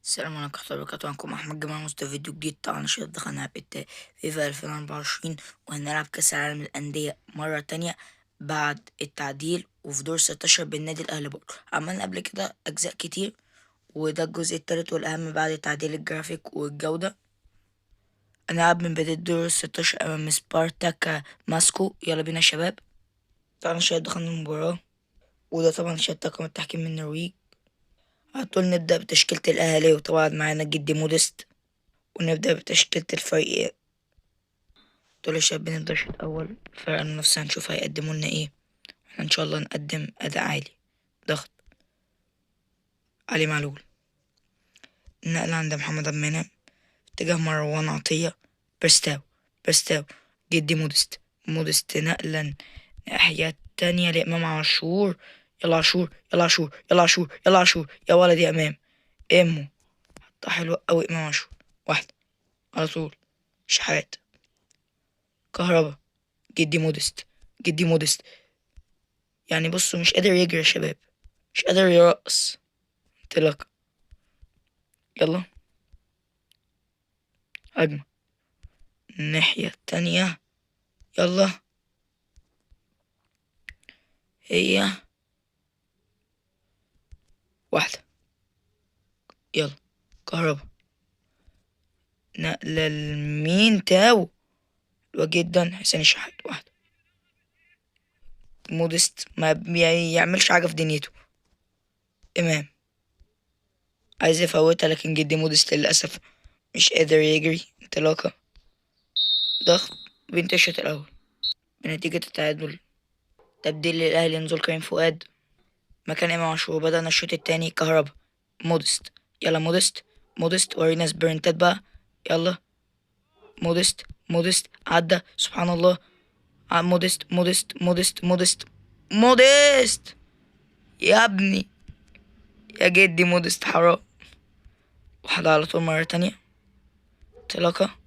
السلام عليكم ورحمة الله وبركاته. معكم أحمد جمال مصطفى، فيديو جديد. طبعا عشان دخلنا فيفا 2024 وهنلعب كأس العالم للأندية مرة تانية بعد التعديل، وفي دور 16 بالنادي الأهلي. برضه عملنا قبل كده أجزاء كتير، وده الجزء التالت والأهم بعد تعديل الجرافيك والجودة. هنلعب من بداية دور 16 أمام سبارتاك ماسكو. يلا بينا يا شباب. طبعا عشان دخلنا المباراة، وده طبعا عشان طاقم التحكيم من النرويج. على طول نبدأ بتشكيلة الأهلي، وطبعا معانا جدي موديست، ونبدأ بتشكيلة الفريق. دول الشباب بنبدأ الشوط الأول. فرق المنافسة هنشوف هيقدموا لنا ايه. احنا ان شاء الله نقدم أداء عالي. ضغط علي معلول، النقلة عند محمد عبد المنعم، اتجاه مروان عطية، بيرستاو، جدي مودست نقلا ناحية التانية لإمام عاشور. يلا عاشور، يلا عاشور، يلا عاشور، يلا عاشور، يا ولد يا إمام. إمو حطها حلوة أوي إمام عاشور. واحدة على طول. شحات، كهربا، جدي مودست. يعني بصوا مش قادر يجري يا شباب، مش قادر يرقص. انطلاق، يلا هجمة الناحية التانية. يلا هي واحدة. يلا كهربا، نقلة لمين؟ تاو حلوة جدا. حسين الشحات، واحدة. مودست ما بيعملش حاجة في دنيته. إمام عايز يفوتها، لكن جدي مودست للأسف مش قادر يجري. انطلاقة، ضغط بينتهي الشوط الأول بنتيجة التعادل. تبديل للأهلي، نزول كريم فؤاد مكان إمام عاشور. بدأنا الشوط التاني. كهربا، يلا مودست ورينا سبرنتات بقى. يلا مودست عدى، سبحان الله. مودست يا ابني، يا جدي مودست، حرام. واحدة على طول مرة تانية. انطلاقة،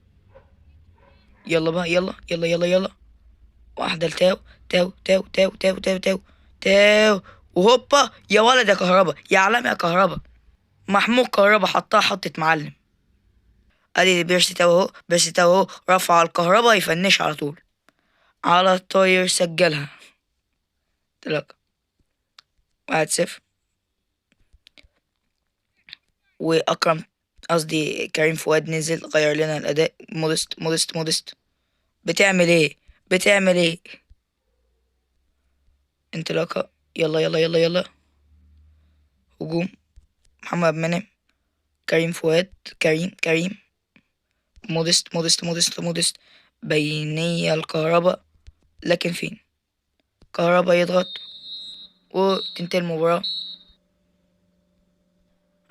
يلا بقى، يلا. واحدة لتاو، تاو. وهوبا يا ولد يا كهربا، يا علام يا كهربا. محمود كهربا حطها حطة معلم. ادي بيرسي تاو اهو رفع الكهربا يفنش على طول. على الطاير سجلها. انطلاقة، 1-0. وأكرم، قصدي كريم فؤاد، نزل غير لنا الأداء. مودست. بتعمل ايه؟ انطلاقة، يلا. هجوم، محمد منعم، كريم فؤاد، كريم. مودست. بينية الكهرباء، لكن فين؟ كهربا يضغط وتنتهي المباراة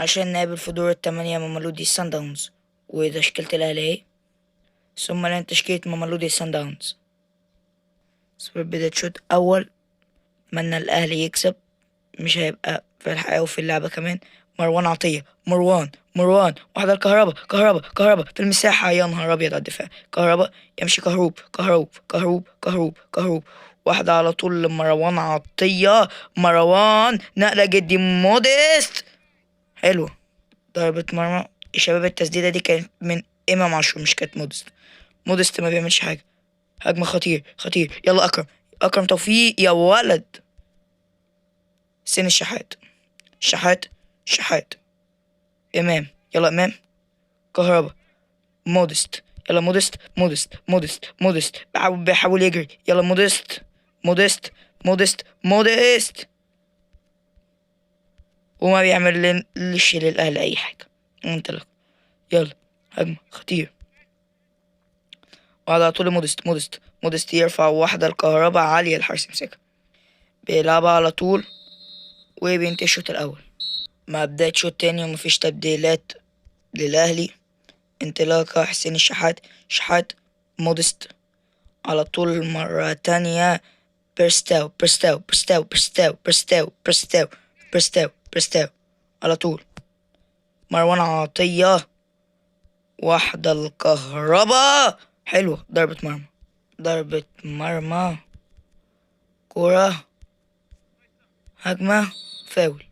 عشان نقابل في دور التمانية مامولودي سان داونز. وتشكيلة الأهلي اهي، ثم لنا تشكيلة مامولودي سان داونز. بداية شوط أول، أتمنى الأهلي يكسب، مش هيبقى في الحياة وفي اللعبة كمان. مروان عطية، مروان واحدة الكهربا في المساحة. يا نهار أبيض على الدفاع. كهربا يمشي، كهروب. واحدة على طول لمروان عطية. مروان نقلة جدي مودست، حلوة. ضربة مرمى يا شباب. التسديدة دي كانت من إمام عاشور، مش كانت مودست ما بيعملش حاجة. هجمة خطير. يلا أكرم توفيق يا ولد. سن الشحات، شحات. إمام، يلا إمام. كهربا، مودست، يلا مودست بيحاول يجري. يلا مودست. وما بيعمل للأهل أي حاجة. انطلق، يلا هجمة خطير. وعلى طول مودست يرفع واحدة الكهرباء عالية، الحارس يمسكها. بيلعبها على طول وبينتهي الشوط الأول. مع بداية شوط تاني ومفيش تبديلات للأهلي. انطلاقة حسين الشحات، مودست على طول مرة تانية. بيرستاو على طول. مروان عطية، واحدة الكهرباء، حلوة. ضربة مرمى، كرة، هجمة، فاول.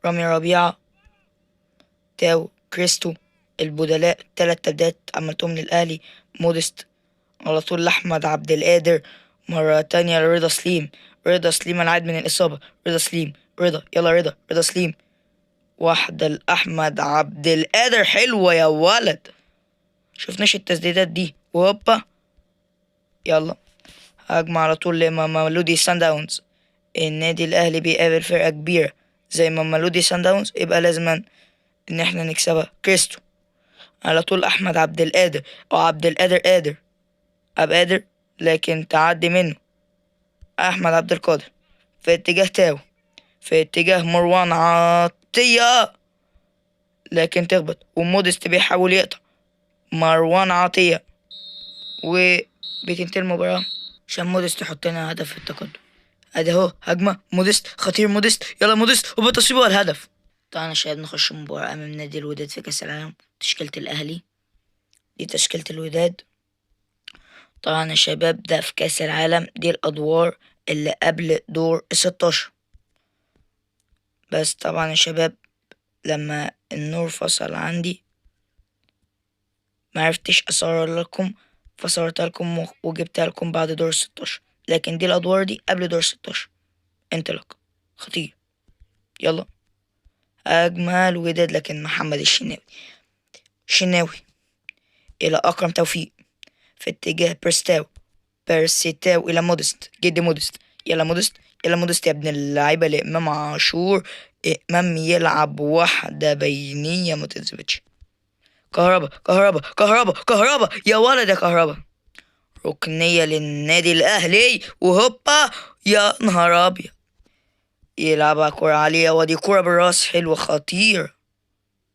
رامي ربيعة تاو، كريستو. البدلاء 3 تبديلات عملتهم للأهلي: مودست على طول لأحمد عبد القادر، مرة تانية لرضا سليم. رضا سليم العاد من الإصابة. رضا سليم، رضا يلا رضا، رضا سليم. واحدة لأحمد عبد القادر، حلوة يا ولد. شفناش التسديدات دي، وهوبا يلا هجمة على طول لماملودي سان داونز. النادي الأهلي بيقابل فرقة كبيرة زي ماملودي سان داونز، يبقى لازما إن احنا نكسبها. كريستو على طول أحمد عبد القادر، أو عبد القادر قادر، عبد قادر، لكن تعدي منه أحمد عبد القادر في اتجاه تاو، في اتجاه مروان عطية، لكن تخبط، ومودست بيحاول يقطع مروان عطية، وبتنتهي المباراة عشان مودست يحط لنا هدف في التقدم. ادي اهو هجمة مودست، خطير مودست، يلا مودست وبتصويب الهدف. طبعا يا شباب نخش مباراة أمام نادي الوداد في كأس العالم. تشكيلة الأهلي دي تشكيلة الوداد. طبعا يا شباب ده في كأس العالم، دي الأدوار اللي قبل دور 16. بس طبعا يا شباب لما النور فصل عندي معرفتش أصور لكم، فصورتها لكم وجبتها لكم بعد دور 16، لكن دي الأدوار دي قبل دور 16. انطلاق خطير، يلا أجمل وداد، لكن محمد الشناوي إلى أكرم توفيق في اتجاه بيرستاو إلى مودست، جدي مودست، يلا مودست، يلا مودست يا ابن اللعيبة لإمام عاشور. إمام يلعب واحدة بينية ما تتظبطش. كهربا يا ولد يا كهربا، ركنية للنادي الأهلي، وهوبا يا نهار أبيض، يلعبها كرة عالية، ودي كرة بالراس حلوة خطير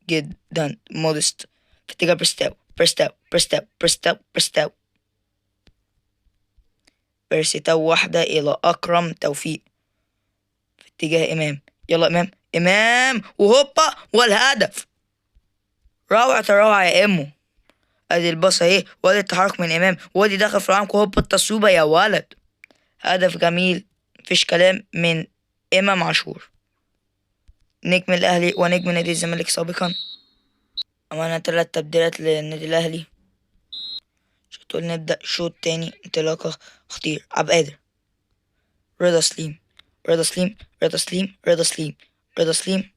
جدا. مودست في اتجاه بيرستاو واحدة إلى أكرم توفيق في اتجاه إمام، يلا إمام وهوبا والهدف. روعة الروعة يا إمو. ادي الباصة اهي، وادي التحرك من امام، وادي داخل في العمق، هوبا التصويبة يا ولد. هدف جميل مفيش كلام من امام عاشور، نجم الاهلي ونجم نادي الزمالك سابقا. عملنا 3 تبديلات للنادي الاهلي. شوط نبدأ شوط تاني، انطلاقة خطير. عبد القادر، رضا سليم، رضا سليم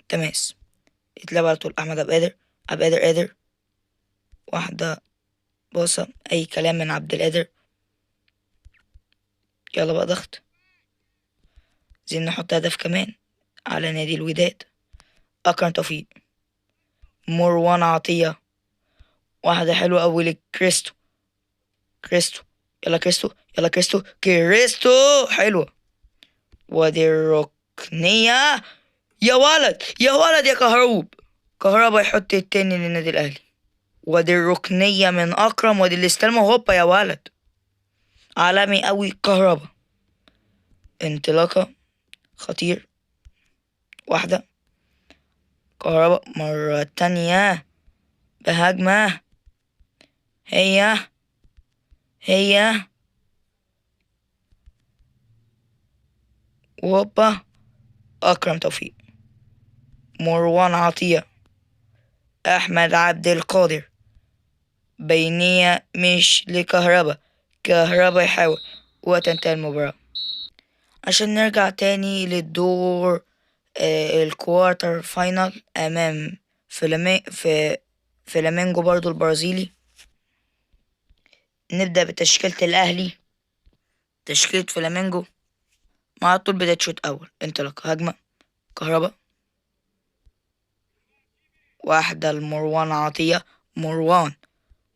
تماس، يتلعب على طول احمد عبد القادر قادر، واحدة باصة اي كلام من عبد القادر. يلا بقى ضغط، عايزين نحط هدف كمان على نادي الوداد. أكرم توفيق، مروان عطية، واحدة حلوة أوي لكريستو، يلا كريستو حلوة، ودي الركنية يا ولد يا كهربا يحط التاني للنادي الأهلي، ودي الركنية من أكرم، ودي الاستلمة هوبا يا ولد، عالمي أوي كهربا. انطلاقة خطير، واحدة كهربا مرة تانية بهجمة، هي وهوبا أكرم توفيق، مروان عطية، أحمد عبد القادر، بينية مش كهربا يحاول، وتنتهي المباراة عشان نرجع تاني للدور الكوارتر فاينل أمام فلامينجو برضو البرازيلي. نبدأ بتشكيلة الأهلي. تشكيلة فلامينجو مع طول بداية شوط أول، انطلاق هجمة كهربا، واحدة لمروان عطية،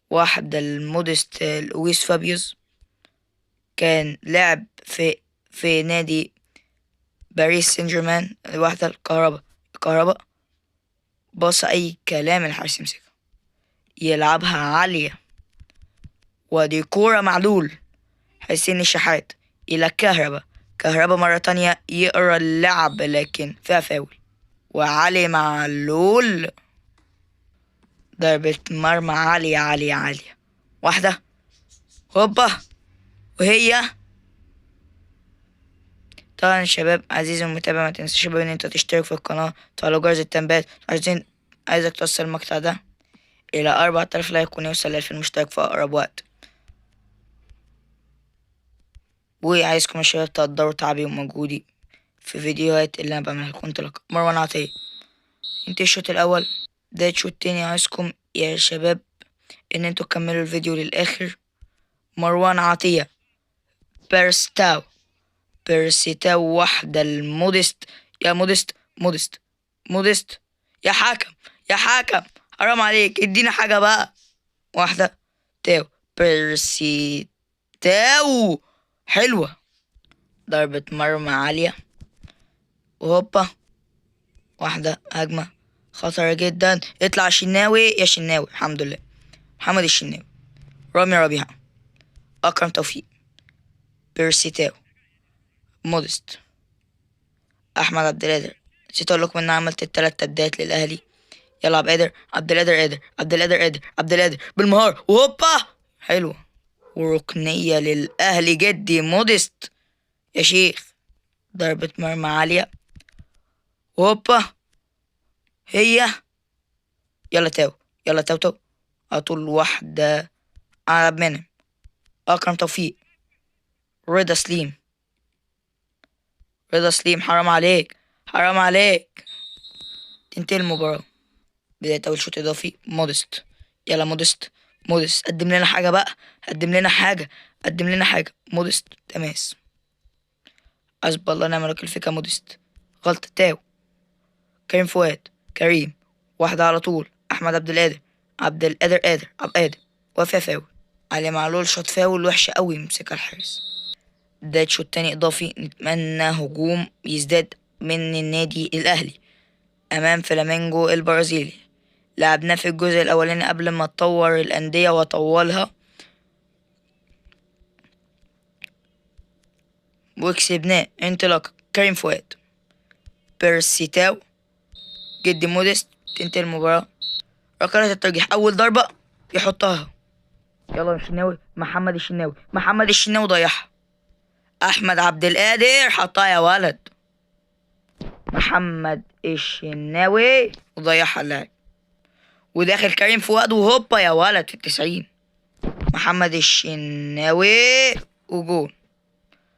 واحدة لمودست لويس فابيوس، كان لعب في نادي باريس سان جيرمان. واحدة الكهرباء باص أي كلام، الحارس يمسكها يلعبها عالية، ودي كورة معلول حسين الشحات إلى كهرباء مرة تانية يقرا اللعب، لكن فيها فاول، وعلي معلول ضربة مرمى عالية، واحدة هوبا، وهي طبعا يا شباب عزيزي المتابع، ما تنساش شباب ان انت تشترك في القناة، تفعل جرس التنبيهات. عايزك توصل المقطع ده الى 4000 لايك ونوصل ل2000 مشترك في اقرب وقت. وعايزكم يا شباب تقدروا تعبي ومجهودي في فيديوهات اللي انا بعملها لكم. انطلق مروان عطية. انت الشوط الاول ده الشوط التاني. عايزكم يا شباب ان انتوا تكملوا الفيديو للاخر. مروان عطية بيرستاو واحدة المودست. يا مودست يا حكم حرام عليك، ادينا حاجة بقى. واحدة تاو بيرسيتاو، حلوة، ضربة مرمى عالية، وهوبا واحدة هجمة خطرة جدا. اطلع شناوي يا شناوي، الحمد لله. محمد الشناوي، رامي ربيعة، أكرم توفيق، بيرسيتاو، مودست، أحمد عبد القادر. نسيت أقول لكم إن أنا عملت ال3 تبديلات للأهلي. يلعب عبد القادر بالمهارة، وهوبا حلوة، وركنية للأهلي جدي مودست يا شيخ. ضربة مرمى عالية، وهوبا هي. يلا تاو على طول. واحدة على عبد المنعم، أكرم توفيق، رضا سليم. حرام عليك تنتهي المباراة. بداية أول شوط إضافي. مودست، يلا مودست قدم لنا حاجة بقى، قدم لنا حاجة. مودست تماس، حسب الله ونعم الوكيل فيك يا مودست. غلطة تاو. كريم فؤاد، واحدة على طول. أحمد عبد القادر وفيها فاول. علي معلول شاط فاول وحشة قوي، مسكها الحارس. بداية شوط تاني إضافي. نتمنى هجوم يزداد من النادي الأهلي أمام فلامينجو البرازيلي. لعبناه في الجزء الأولاني قبل ما تطور الأندية وطولها، وكسبناه. انطلاق كريم فؤاد، بيرسيتاو، جدي مودست. تنتهي المباراة. ركلات الترجيح، أول ضربة يحطها. يلا الشناوي، محمد الشناوي ضيعها. أحمد عبد القادر حطها يا ولد. محمد الشناوي وضيعها اللاعب، وداخل كريم فؤاد، وهوبا يا ولد في ال90. محمد الشناوي وجول.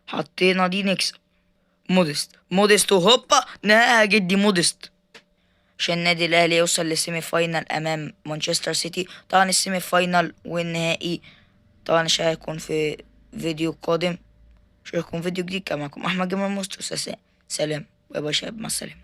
حطينا دي نكسب. مودست وهوبا نهاها جدي مودست عشان النادي الاهلي يوصل للسيمي فاينال امام مانشستر سيتي. طبعا السيمي فاينال والنهائي طبعا هيكون في فيديو قادم. اشوفكم فيديو جديد. كان معكم احمد جمال مستر. سلام، باي باي شباب، مع السلامه.